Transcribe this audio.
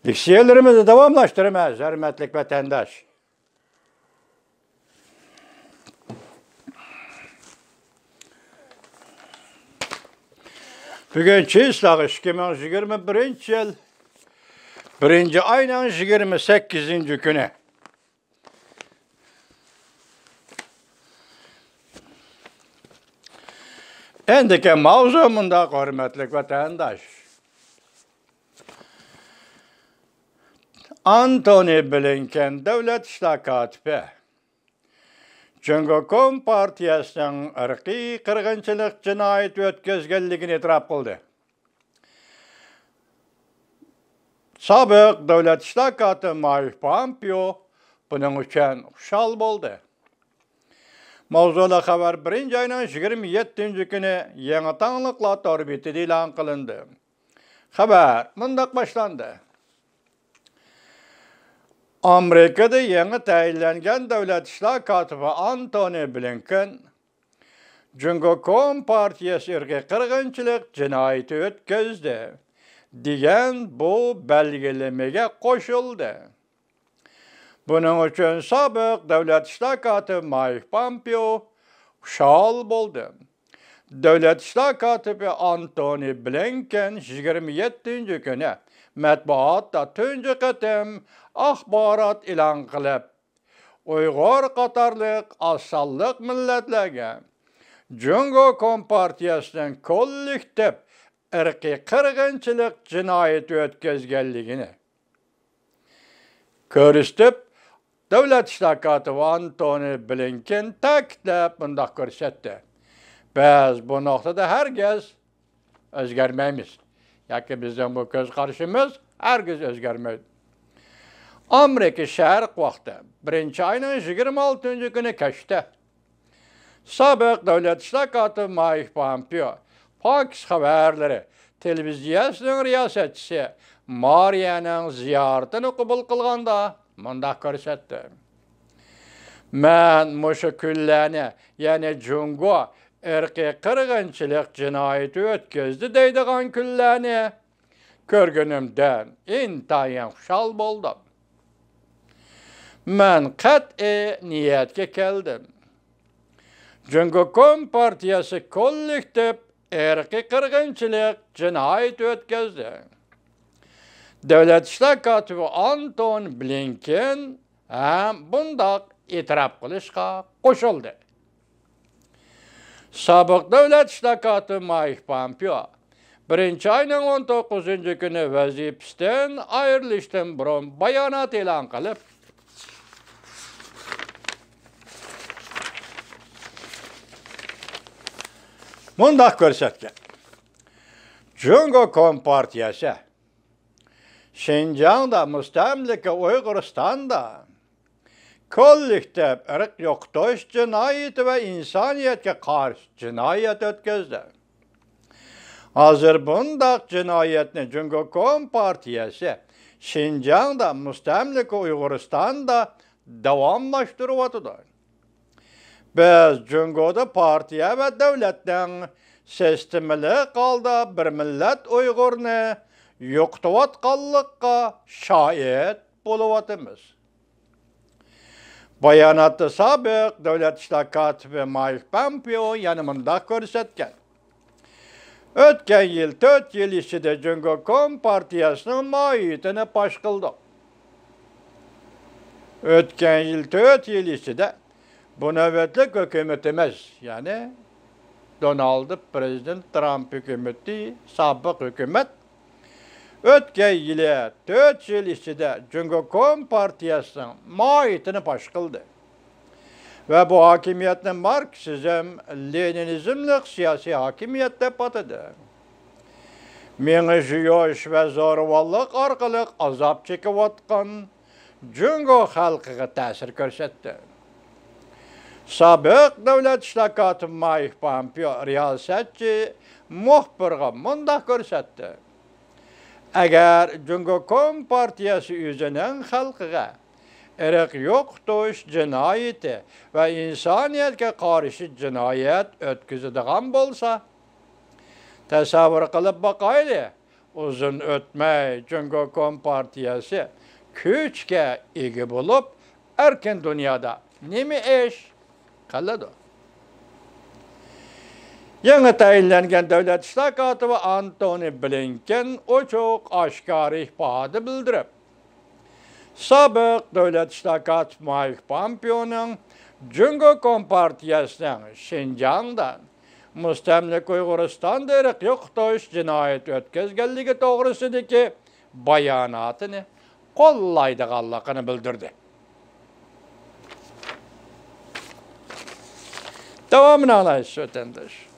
Diksiyelerimizi devamlaştırmaz, hürmetlik vatandaş. Bugün çiğslağı 2021 yıl 1. ayının 28. günü. Endiki mavzumunda hürmetlik vatandaş. Antony Blinken Devlet İşleri Katibi Cumhuriyet Partiyasının ırkı kırgınçılık cinayeti ötközgenligini etiraf kıldı. Sabık Devlet İşleri Katibi Mike Pompeo bunun için şal oldu. Mavzula haber 1. ayının 27. günü yeni tanlıkla torbiti ilan kılındı. Haber mındak başlandı. Amerika'da yeni tayinlengen Devlet İşleri Katibi Antony Blinken, Cumhuriyet Partiyası ırkı kırgınçılık cinayeti ötközdi diyen bu belgelemeye koşuldu. Bunun için sabık Devlet İşleri Katibi Mike Pompeo şal oldu. Devlet İşleri Katibi Antony Blinken 27. günü matbuatta tuncu kıtım ahbarat ilan kılıp, Uygur Katarlık asallık milletlerine Cumhuriyet Partiyasının kollektif ırkı kırgınçılık cinayeti ötközgenligini körüstüp, Devlet İşleri Katibi Antony Blinken ta'kidlep bundaq görsetdi. Biz bu noktada herkes özgermeymiz. Yaki bizden bu göz karşımız herkes özgermeydi. Amerika Şərq vaxtı 1. ayının 26. günü keçdi. Sabık Devlet İşleri Katibi Mike Pompeo, Fox haberleri televiziyasının riyasetçisi Maria'nın ziyaretini kabul kılganda mundaq görsetdi. Men muşu külləni, yani Cungo ırkı kırgınçılık cinayeti ötközdi deydiğen külləni körgünümden intayin şal oldum. Men qat'i niyetke keldim. Cumhuriyet Partiyası kollektif ırkı kırgınçılık cinayeti ötközdi. Devlet İşleri Katibi Antony Blinken bundaq itiraf kılışqa koşuldu. Sabık Devlet İşleri Katibi Mike Pompeo 1. ayının 19. günü vazifesinden ayrılıştan burun bayanat ilan kılıp, mundaq görsetken, Cumhuriyet Partiyası Şinjan'da, müstemlike Uyguristan'da kollektif ırk yoktayış cinayeti ve insaniyetke karşı cinayet ötközdi. Hazır bundaq cinayetini Cumhuriyet Partiyası Şinjan'da, müstemlike Uyguristan'da devamlaştırıvatıdır. Biz Cumhuriyet Partiya ve devletten sistemli kalda bir millet Uygur'unu yoktayatqanlıqqa şahit boluvatımız. Bayanatı sabık Devlet İşleri Katibi Mike Pompeo yanımında görsetken, ötken yıl 4 yıl içinde Cumhuriyet Partiyasının mahiyetini paş kıldık. Ötken yıl 4 yıl içinde bu nöbetlik hükümetimiz, yani Donald Prezident Trump hükümeti, sabık hükümet, ötken yılı 4 yıl içinde Cumhuriyet Partiyasının mahiyetini paş kıldı. Ve bu hakimiyetin Marksizm, Leninizmlik siyasi hakimiyette batıdı. Menijiyoş ve zorvallık arkalık azap çekivatkan Cumhuriyet halkıga tesir görsetti. Sabık Devlet İşleri Katibi Mike Pompeo riyasetçi muhbirga mundaq görsetti. Eğer Cumhuriyet Partiyası yüzünden halkıga ırk yoktayış cinayeti ve insaniyetke karşı cinayet ötküzüdüğün bolsa, tasavvur kılıp bakaylı, uzun ötmey Cumhuriyet Kompartiyası küçke igi bulup erken dünyada nemi eş kaladı. Yeni tayinlengen devlet işler katibi Antony Blinken o çok aşkar ihbadı bildirip, sabık devlet işler katibi Mike Pompeo'nun Cumhuriyet Kompartiyası'nın Şinjan'dan Müstemlik Uygurustan derek yoktoş cinayet ötközgenligi doğrusudaki bayanatını kollaydıqallaqını bildirdi. Devamını anlayış ötendir.